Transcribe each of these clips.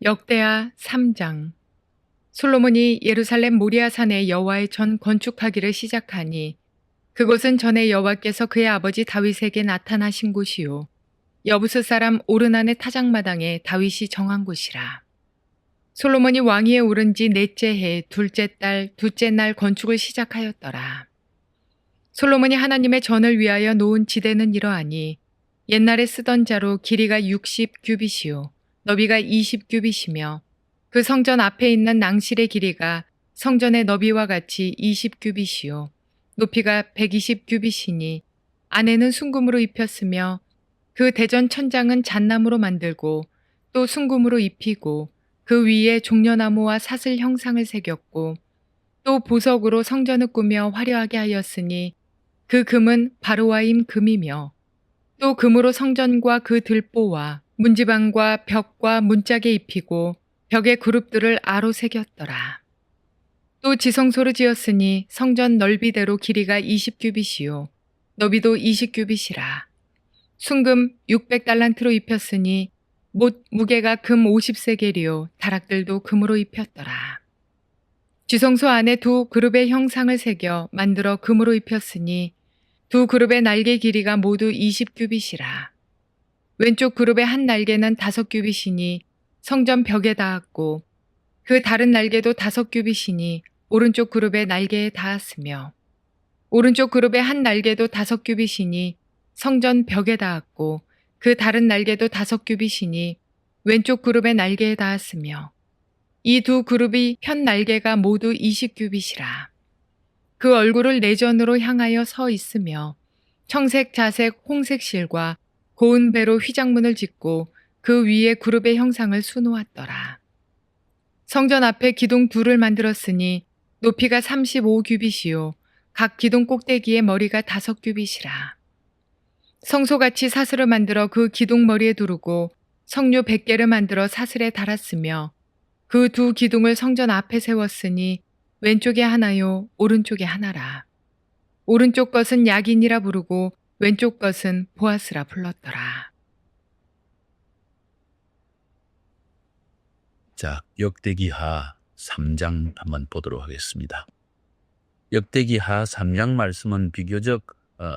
역대하 3장. 솔로몬이 예루살렘 모리아산에 여호와의 전 건축하기를 시작하니 그곳은 전에 여호와께서 그의 아버지 다윗에게 나타나신 곳이요 여부스 사람 오르난의 타작마당에 다윗이 정한 곳이라. 솔로몬이 왕위에 오른 지 넷째 해 둘째 달 둘째 날 건축을 시작하였더라. 솔로몬이 하나님의 전을 위하여 놓은 지대는 이러하니 옛날에 쓰던 자로 길이가 60규빗이요 너비가 20규빗이며 그 성전 앞에 있는 낭실의 길이가 성전의 너비와 같이 20규빗이요 높이가 120규빗이니 안에는 순금으로 입혔으며 그 대전 천장은 잣나무로 만들고 또 순금으로 입히고 그 위에 종려나무와 사슬 형상을 새겼고 또 보석으로 성전을 꾸며 화려하게 하였으니 그 금은 바로와임 금이며 또 금으로 성전과 그 들보와 문지방과 벽과 문짝에 입히고 벽의 그룹들을 아로 새겼더라. 또 지성소를 지었으니 성전 넓이대로 길이가 20규빗이요 너비도 20규빗이라. 순금 600달란트로 입혔으니 못 무게가 금 50세겔이요 다락들도 금으로 입혔더라. 지성소 안에 두 그룹의 형상을 새겨 만들어 금으로 입혔으니 두 그룹의 날개 길이가 모두 20규빗이라. 왼쪽 그룹의 한 날개는 5규빗이니 성전 벽에 닿았고 그 다른 날개도 5규빗이니 오른쪽 그룹의 날개에 닿았으며 오른쪽 그룹의 한 날개도 5규빗이니 성전 벽에 닿았고 그 다른 날개도 5규빗이니 왼쪽 그룹의 날개에 닿았으며 이 두 그룹이 편 날개가 모두 20규빗이라. 그 얼굴을 내전으로 향하여 서 있으며 청색, 자색, 홍색 실과 고운 배로 휘장문을 짓고 그 위에 그룹의 형상을 수놓았더라. 성전 앞에 기둥 둘을 만들었으니 높이가 35규빗이요 각 기둥 꼭대기에 머리가 5규빗이라. 성소같이 사슬을 만들어 그 기둥 머리에 두르고 성료 100개를 만들어 사슬에 달았으며 그 두 기둥을 성전 앞에 세웠으니 왼쪽에 하나요 오른쪽에 하나라. 오른쪽 것은 야긴이라 부르고 왼쪽 것은 보아스라 불렀더라. 자, 역대기하 3장 한번 보도록 하겠습니다. 역대기하 3장 말씀은 비교적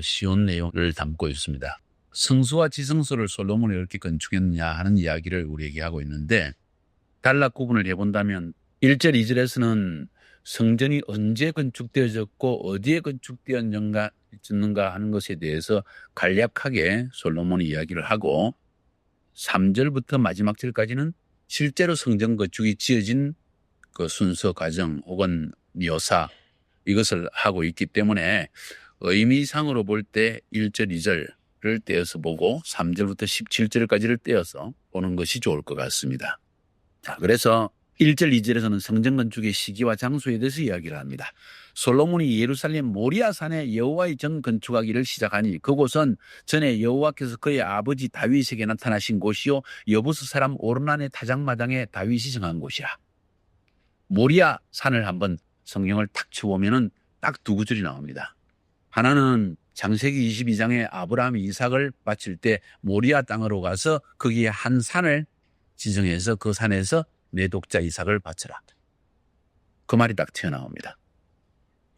쉬운 내용을 담고 있습니다. 성수와 지성소를 솔로몬이 어떻게 건축했느냐 하는 이야기를 우리에게 하고 있는데 단락 구분을 해본다면 1절 2절에서는 성전이 언제 건축되어졌고 어디에 건축되었는가 하는 것에 대해서 간략하게 솔로몬이 이야기를 하고 3절부터 마지막 절까지는 실제로 성전 건축이 지어진 그 순서 과정 혹은 묘사 이것을 하고 있기 때문에 의미상으로 볼 때 1절 2절을 떼어서 보고 3절부터 17절까지를 떼어서 보는 것이 좋을 것 같습니다. 자, 그래서 1절 2절에서는 성전 건축의 시기와 장소에 대해서 이야기를 합니다. 솔로몬이 예루살렘 모리아산에 여호와의 전 건축하기를 시작하니 그곳은 전에 여호와께서 그의 아버지 다윗에게 나타나신 곳이요 여부스 사람 오르난의 타작마당에 다윗이 정한 곳이라. 모리아산을 한번 성경을 탁 쳐보면은 딱 두 구절이 나옵니다. 하나는 창세기 22장에 아브라함이 이삭을 바칠 때 모리아 땅으로 가서 거기에 한 산을 지정해서 그 산에서 내 독자 이삭을 바쳐라. 그 말이 딱 튀어나옵니다.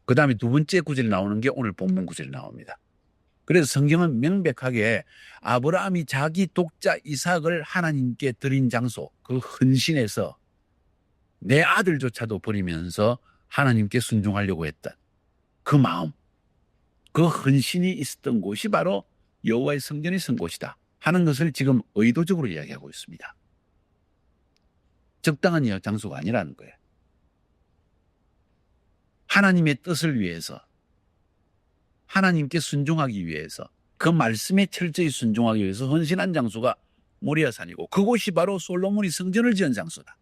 그 다음에 두 번째 구절이 나오는 게 오늘 본문 구절이 나옵니다. 그래서 성경은 명백하게 아브라함이 자기 독자 이삭을 하나님께 드린 장소, 그 헌신에서 내 아들조차도 버리면서 하나님께 순종하려고 했던 그 마음, 그 헌신이 있었던 곳이 바로 여호와의 성전이 선 곳이다 하는 것을 지금 의도적으로 이야기하고 있습니다. 적당한 장소가 아니라는 거예요. 하나님의 뜻을 위해서 하나님께 순종하기 위해서 그 말씀에 철저히 순종하기 위해서 헌신한 장소가 모리아산이고 그곳이 바로 솔로몬이 성전을 지은 장소다.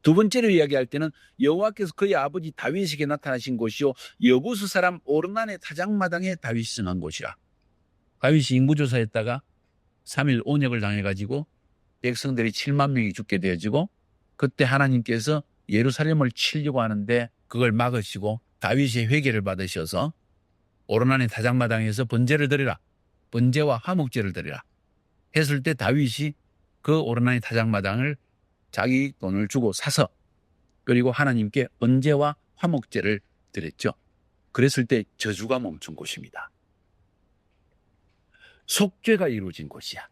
두 번째로 이야기할 때는 여호와께서 그의 아버지 다윗에게 나타나신 곳이요 여부스 사람 오르난의 타작마당에 다윗이 정한 곳이라. 다윗이 인구조사했다가 3일 온역을 당해가지고 백성들이 7만 명이 죽게 되어지고 그때 하나님께서 예루살렘을 치려고 하는데 그걸 막으시고 다윗의 회개를 받으셔서 오르난의 타작마당에서 번제를 드리라. 번제와 화목제를 드리라. 했을 때 다윗이 그 오르난의 타작마당을 자기 돈을 주고 사서 그리고 하나님께 언제와 화목제를 드렸죠. 그랬을 때 저주가 멈춘 곳입니다. 속죄가 이루어진 곳이야.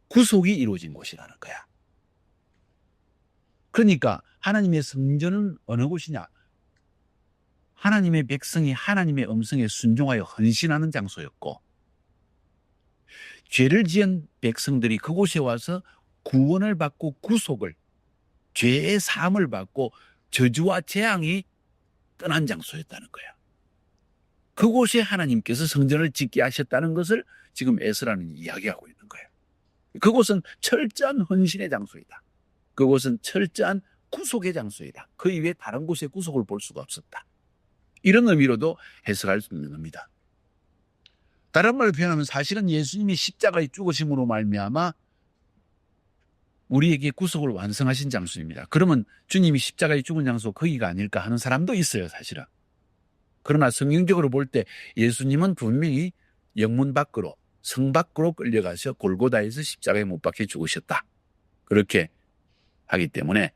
구속이 이루어진 곳이라는 거야. 그러니까 하나님의 성전은 어느 곳이냐? 하나님의 백성이 하나님의 음성에 순종하여 헌신하는 장소였고, 죄를 지은 백성들이 그곳에 와서 구원을 받고 구속을, 죄의 사함을 받고 저주와 재앙이 떠난 장소였다는 거야. 그곳에 하나님께서 성전을 짓게 하셨다는 것을 지금 에스라는 이야기하고 있는 거예요. 그곳은 철저한 헌신의 장소이다. 그곳은 철저한 구속의 장소이다. 그 이외에 다른 곳에 구속을 볼 수가 없었다. 이런 의미로도 해석할 수 있는 겁니다. 다른 말로 표현하면 사실은 예수님이 십자가에 죽으심으로 말미암아 우리에게 구속을 완성하신 장소입니다. 그러면 주님이 십자가에 죽은 장소 거기가 아닐까 하는 사람도 있어요, 사실은. 그러나 성경적으로 볼 때 예수님은 분명히 영문 밖으로, 성 밖으로 끌려가서 골고다에서 십자가에 못 박혀 죽으셨다. 그렇게 하기 때문에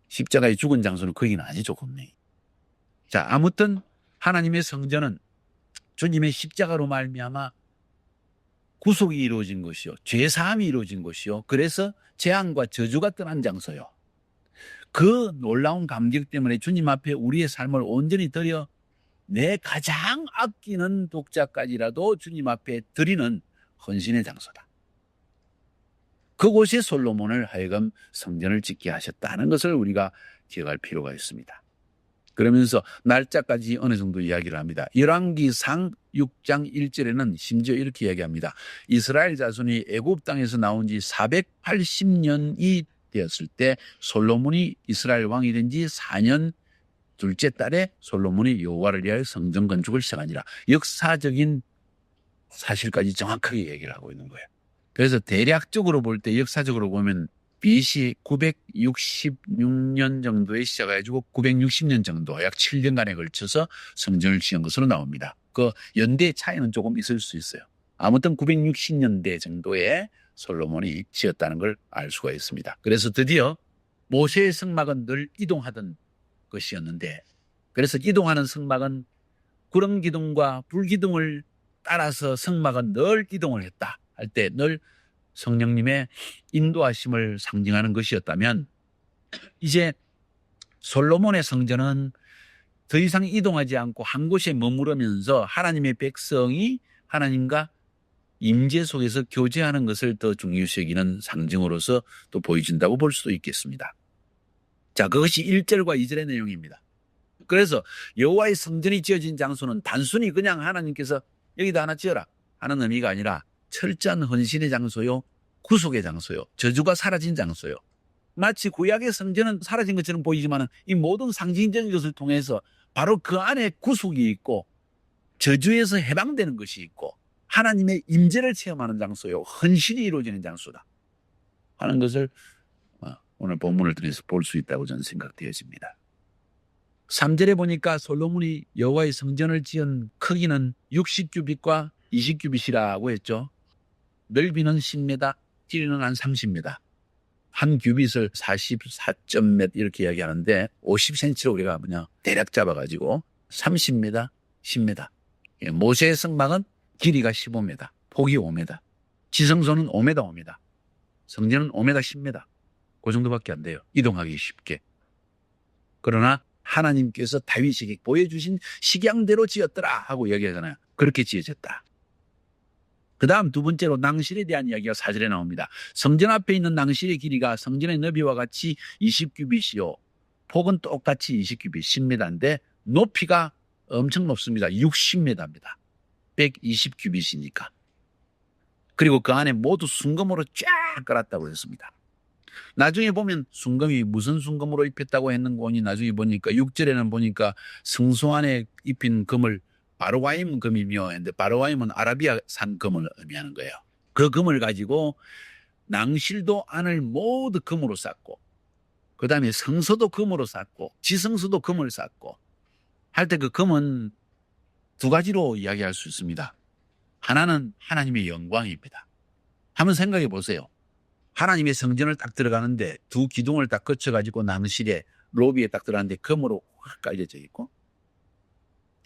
십자가에 죽은 장소는 거기는 아니죠, 분명히. 자, 아무튼 하나님의 성전은 주님의 십자가로 말미암아 구속이 이루어진 것이요, 죄사함이 이루어진 것이요, 그래서 재앙과 저주가 떠난 장소요. 그 놀라운 감격 때문에 주님 앞에 우리의 삶을 온전히 드려 내 가장 아끼는 독자까지라도 주님 앞에 드리는 헌신의 장소다. 그곳에 솔로몬을 하여금 성전을 짓게 하셨다는 것을 우리가 기억할 필요가 있습니다. 그러면서 날짜까지 어느 정도 이야기를 합니다. 열왕기상 6장 1절에는 심지어 이렇게 이야기합니다. 이스라엘 자손이 애굽 땅에서 나온 지 480년이 되었을 때 솔로몬이 이스라엘 왕이 된 지 4년 둘째 달에 솔로몬이 여호와를 위하여 성전 건축을 시작하니라. 역사적인 사실까지 정확하게 얘기를 하고 있는 거예요. 그래서 대략적으로 볼 때 역사적으로 보면 BC 966년 정도에 시작해가지고 960년 정도 약 7년간에 걸쳐서 성전을 지은 것으로 나옵니다. 그 연대 차이는 조금 있을 수 있어요. 아무튼 960년대 정도에 솔로몬이 지었다는 걸 알 수가 있습니다. 그래서 드디어 모세의 성막은 늘 이동하던 것이었는데, 그래서 이동하는 성막은 구름 기둥과 불 기둥을 따라서 성막은 늘 이동을 했다 할 때 늘 성령님의 인도하심을 상징하는 것이었다면, 이제 솔로몬의 성전은 더 이상 이동하지 않고 한 곳에 머무르면서 하나님의 백성이 하나님과 임재 속에서 교제하는 것을 더 중요시 여기는 상징으로서 또 보여진다고 볼 수도 있겠습니다. 자, 그것이 1절과 2절의 내용입니다. 그래서 여호와의 성전이 지어진 장소는 단순히 그냥 하나님께서 여기다 하나 지어라 하는 의미가 아니라 철저한 헌신의 장소요, 구속의 장소요, 저주가 사라진 장소요. 마치 구약의 성전은 사라진 것처럼 보이지만 이 모든 상징적인 것을 통해서 바로 그 안에 구속이 있고 저주에서 해방되는 것이 있고 하나님의 임재를 체험하는 장소요, 헌신이 이루어지는 장소다 하는 것을 오늘 본문을 통해서 볼 수 있다고 저는 생각되어집니다. 3절에 보니까 솔로몬이 여호와의 성전을 지은 크기는 60규빗과 20규빗이라고 했죠. 넓이는 10m, 길이는 한 30m. 한 규빗을 44몇 몇 이렇게 이야기하는데 50cm로 우리가 대략 잡아가지고 30m, 10m. 모세의 성막은 길이가 15m, 폭이 5m. 지성소는 5m, 5m. 성전은 5m, 10m. 그 정도밖에 안 돼요. 이동하기 쉽게. 그러나 하나님께서 다윗에게 보여주신 식양대로 지었더라 하고 이야기하잖아요. 그렇게 지어졌다. 그 다음 두 번째로 낭실에 대한 이야기가 4절에 나옵니다. 성전 앞에 있는 낭실의 길이가 성전의 너비와 같이 20규빗이요. 폭은 똑같이 20규빗, 10m인데 높이가 엄청 높습니다. 60m입니다. 120규빗이니까. 그리고 그 안에 모두 순금으로 쫙 깔았다고 했습니다. 나중에 보면 순금이 무슨 순금으로 입혔다고 했는거니 나중에 보니까 6절에는 보니까 성소 안에 입힌 금을 바르와임 금이며 했는데 바르와임은 아라비아산 금을 의미하는 거예요. 그 금을 가지고 낭실도 안을 모두 금으로 쌌고 그 다음에 성소도 금으로 쌌고 지성소도 금을 쌌고 할 때 그 금은 두 가지로 이야기할 수 있습니다. 하나는 하나님의 영광입니다. 한번 생각해 보세요. 하나님의 성전을 딱 들어가는데 두 기둥을 딱 거쳐가지고 낭실에 로비에 딱 들어가는데 금으로 확 깔려져 있고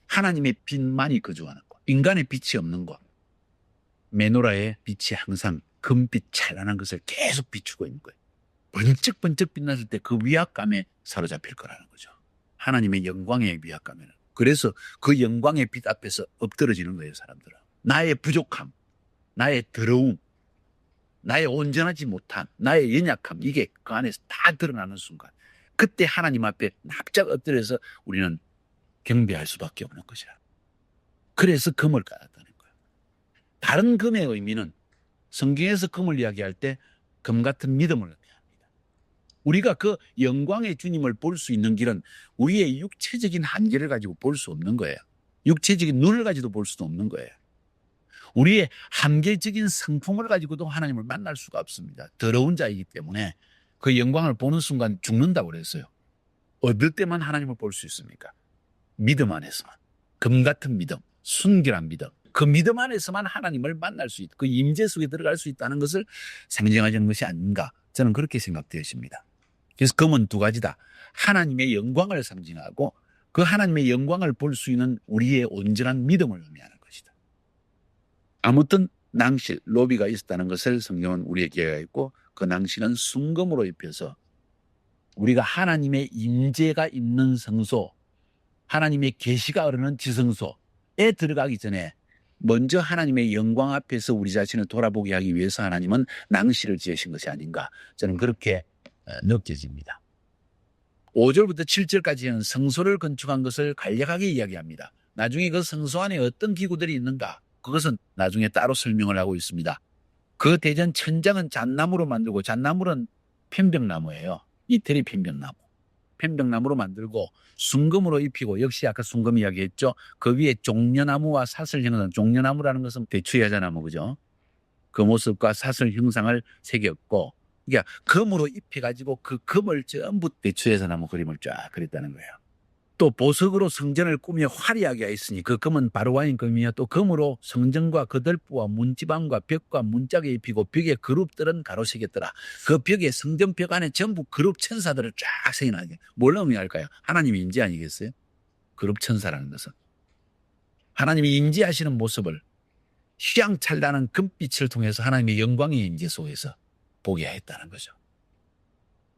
하나님의 빛만이 거주하는 곳, 인간의 빛이 없는 곳, 메노라의 빛이 항상 금빛 찬란한 것을 계속 비추고 있는 거예요. 번쩍번쩍 빛났을 때 그 위압감에 사로잡힐 거라는 거죠. 하나님의 영광의 위압감에는. 그래서 그 영광의 빛 앞에서 엎드러지는 거예요, 사람들은. 나의 부족함, 나의 더러움, 나의 온전하지 못함, 나의 연약함, 이게 그 안에서 다 드러나는 순간 그때 하나님 앞에 납작 엎드려서 우리는 경배할 수밖에 없는 것이라. 그래서 금을 깔았다는 거예요. 다른 금의 의미는 성경에서 금을 이야기할 때 금 같은 믿음을 의미합니다. 우리가 그 영광의 주님을 볼 수 있는 길은 우리의 육체적인 한계를 가지고 볼 수 없는 거예요. 육체적인 눈을 가지고 볼 수도 없는 거예요. 우리의 한계적인 성품을 가지고도 하나님을 만날 수가 없습니다. 더러운 자이기 때문에 그 영광을 보는 순간 죽는다고 그랬어요. 어떨 때만 하나님을 볼 수 있습니까? 믿음 안에서만. 금 같은 믿음, 순결한 믿음. 그 믿음 안에서만 하나님을 만날 수 있다. 그 임재 속에 들어갈 수 있다는 것을 상징하는 것이 아닌가. 저는 그렇게 생각되었습니다. 그래서 금은 두 가지다. 하나님의 영광을 상징하고 그 하나님의 영광을 볼 수 있는 우리의 온전한 믿음을 의미하는 것이다. 아무튼 낭실, 로비가 있었다는 것을 성경은 우리에게 이야기했고 그 낭실은 순금으로 입혀서 우리가 하나님의 임재가 있는 성소, 하나님의 계시가 흐르는 지성소에 들어가기 전에 먼저 하나님의 영광 앞에서 우리 자신을 돌아보게 하기 위해서 하나님은 낭실을 지으신 것이 아닌가. 저는 그렇게 느껴집니다. 5절부터 7절까지는 성소를 건축한 것을 간략하게 이야기합니다. 나중에 그 성소 안에 어떤 기구들이 있는가, 그것은 나중에 따로 설명을 하고 있습니다. 그 대전 천장은 잣나무로 만들고, 잣나무는 편백나무예요. 이태리 편백나무. 편백나무로 만들고 순금으로 입히고, 역시 아까 순금 이야기했죠. 그 위에 종려나무와 사슬 형상, 종려나무라는 것은 대추야자나무, 그죠? 그 모습과 사슬 형상을 새겼고, 그러니까 금으로 입혀가지고 그 금을 전부 대추야자나무 그림을 쫙 그렸다는 거예요. 또 보석으로 성전을 꾸며 화려하게 했으니 그 금은 바로와인 금이며 또 금으로 성전과 거들보와 문지방과 벽과 문짝에 입히고 벽에 그룹들은 가로새겼더라. 그 벽에 성전 벽 안에 전부 그룹 천사들을 쫙 새겨나게. 뭘 의미할까요? 하나님의 임재 아니겠어요? 그룹 천사라는 것은 하나님이 임재하시는 모습을 휘황찬란한 금빛을 통해서 하나님의 영광의 임재 속에서 보게 했다는 거죠.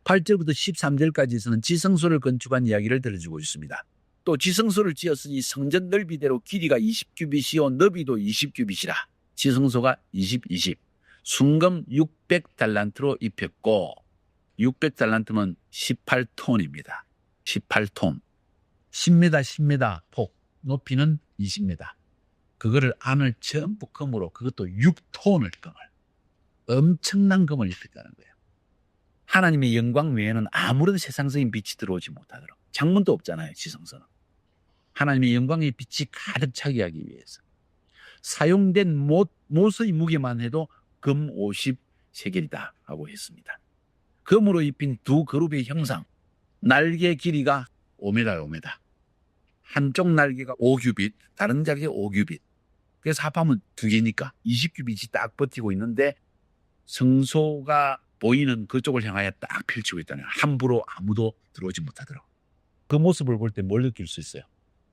8절부터 13절까지에서는 지성소를 건축한 이야기를 들어주고 있습니다. 또 지성소를 지었으니 성전 넓이대로 길이가 20규빗이요 너비도 20규빗이라. 지성소가 20. 순금 600달란트로 입혔고 600달란트면 18톤입니다. 18톤. 10m 폭, 높이는 20m. 그거를 안을 전부 금으로, 그것도 6톤을 금을. 엄청난 금을 입혔다는 거예요. 하나님의 영광 외에는 아무런 세상적인 빛이 들어오지 못하도록. 창문도 없잖아요, 지성소는. 하나님의 영광의 빛이 가득 차게 하기 위해서. 사용된 못의 무게만 해도 금 50세겔이다 하고 했습니다. 금으로 입힌 두 그룹의 형상. 날개 길이가 5m. 한쪽 날개가 5규빗, 다른 날개 5규빗. 그래서 합하면 두 개니까 20규빗이 딱 버티고 있는데 성소가 보이는 그쪽을 향하여 딱 펼치고 있다는, 함부로 아무도 들어오지 못하도록. 그 모습을 볼 때 뭘 느낄 수 있어요?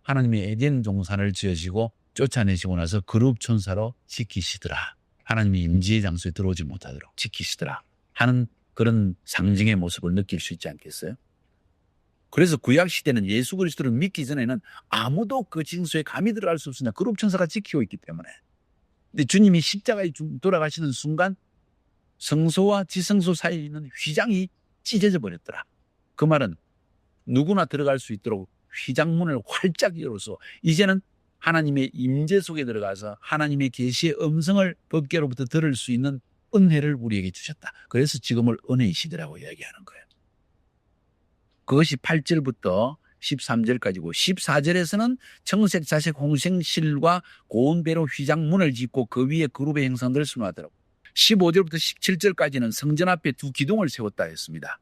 하나님의 에덴 동산을 지으시고 쫓아내시고 나서 그룹 천사로 지키시더라. 하나님의 임재의 장소에 들어오지 못하도록 지키시더라 하는 그런 상징의 모습을 느낄 수 있지 않겠어요? 그래서 구약 시대는 예수 그리스도를 믿기 전에는 아무도 그 징소에 감히 들어갈 수 없으나 그룹 천사가 지키고 있기 때문에. 근데 주님이 십자가에 돌아가시는 순간 성소와 지성소 사이에 있는 휘장이 찢어져 버렸더라. 그 말은 누구나 들어갈 수 있도록 휘장문을 활짝 열어서 이제는 하나님의 임재 속에 들어가서 하나님의 계시의 음성을 법궤로부터 들을 수 있는 은혜를 우리에게 주셨다. 그래서 지금을 은혜의 시대라고 이야기하는 거예요. 그것이 8절부터 13절까지고 14절에서는 청색, 자색, 홍색 실과 고운 배로 휘장문을 짓고 그 위에 그룹의 형상들을 수놓았더라고. 15절부터 17절까지는 성전 앞에 두 기둥을 세웠다 했습니다.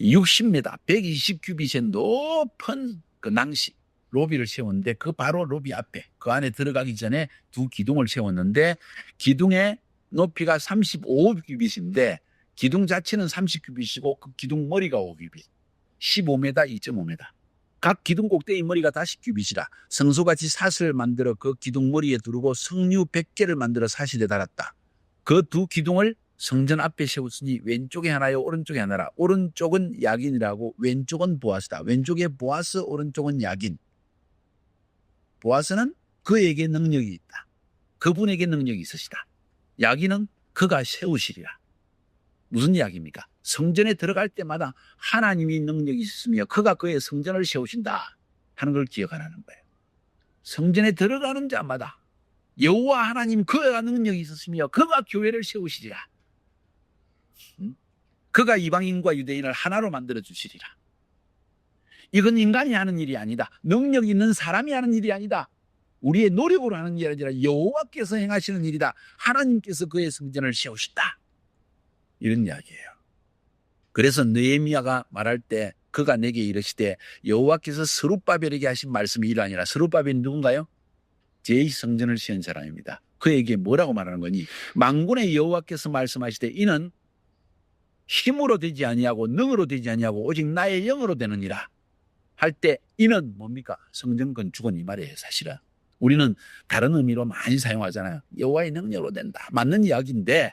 60m, 120규빗의 높은 그 낭시, 로비를 세웠는데 그 바로 로비 앞에, 그 안에 들어가기 전에 두 기둥을 세웠는데 기둥의 높이가 35규빗인데 기둥 자체는 30규빗이고 그 기둥 머리가 5규빗. 15m, 2.5m. 각 기둥 꼭대기 머리가 다 10규빗이라 성소같이 삿을 만들어 그 기둥 머리에 두르고 석류 100개를 만들어 사실에 달았다. 그 두 기둥을 성전 앞에 세웠으니 왼쪽에 하나요 오른쪽에 하나라. 오른쪽은 야긴이라고 왼쪽은 보아스다. 왼쪽에 보아스, 오른쪽은 야긴. 보아스는 그에게 능력이 있다. 그분에게 능력이 있으시다. 야긴은 그가 세우시리라. 무슨 이야기입니까? 성전에 들어갈 때마다 하나님이 능력이 있으며 그가 그의 성전을 세우신다 하는 걸 기억하라는 거예요. 성전에 들어가는 자마다 여호와 하나님 그가 능력이 있으시며 그가 교회를 세우시리라. 그가 이방인과 유대인을 하나로 만들어 주시리라. 이건 인간이 하는 일이 아니다. 능력 있는 사람이 하는 일이 아니다. 우리의 노력으로 하는 일이 아니라 여호와께서 행하시는 일이다. 하나님께서 그의 성전을 세우신다. 이런 이야기예요. 그래서 느헤미야가 말할 때 그가 내게 이르시되 여호와께서 스룹바벨에게 하신 말씀이 이러 아니라. 스룹바벨이 누군가요? 제2성전을 세운 사람입니다. 그에게 뭐라고 말하는 거니? 만군의 여호와께서 말씀하시되 이는 힘으로 되지 아니하고 능으로 되지 아니하고 오직 나의 영으로 되느니라 할 때 이는 뭡니까? 성전 건축은 이 말이에요. 사실은 우리는 다른 의미로 많이 사용하잖아요. 여호와의 능력으로 된다. 맞는 이야기인데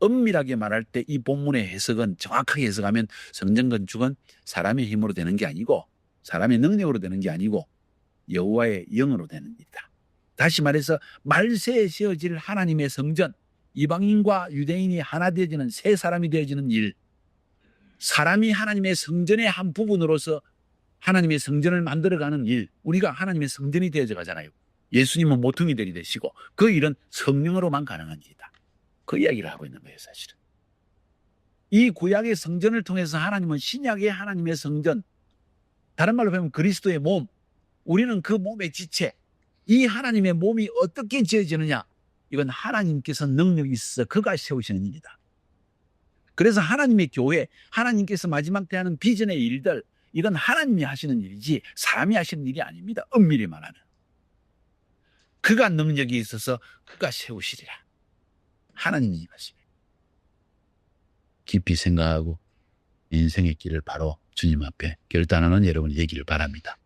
엄밀하게 말할 때 이 본문의 해석은 정확하게 해석하면 성전 건축은 사람의 힘으로 되는 게 아니고 사람의 능력으로 되는 게 아니고 여호와의 영으로 되는 일이다. 다시 말해서 말세에 세워질 하나님의 성전, 이방인과 유대인이 하나 되어지는 새 사람이 되어지는 일, 사람이 하나님의 성전의 한 부분으로서 하나님의 성전을 만들어가는 일, 우리가 하나님의 성전이 되어져 가잖아요. 예수님은 모퉁이들이 되시고 그 일은 성령으로만 가능한 일이다. 그 이야기를 하고 있는 거예요. 사실은 이 구약의 성전을 통해서 하나님은 신약의 하나님의 성전, 다른 말로 보면 그리스도의 몸, 우리는 그 몸의 지체, 이 하나님의 몸이 어떻게 지어지느냐, 이건 하나님께서 능력이 있어 그가 세우시는 일이다. 그래서 하나님의 교회, 하나님께서 마지막 때 하는 비전의 일들, 이건 하나님이 하시는 일이지 사람이 하시는 일이 아닙니다. 엄밀히 말하면 그가 능력이 있어서 그가 세우시리라. 하나님이 임하시네. 깊이 생각하고 인생의 길을 바로 주님 앞에 결단하는 여러분이 되기를 바랍니다.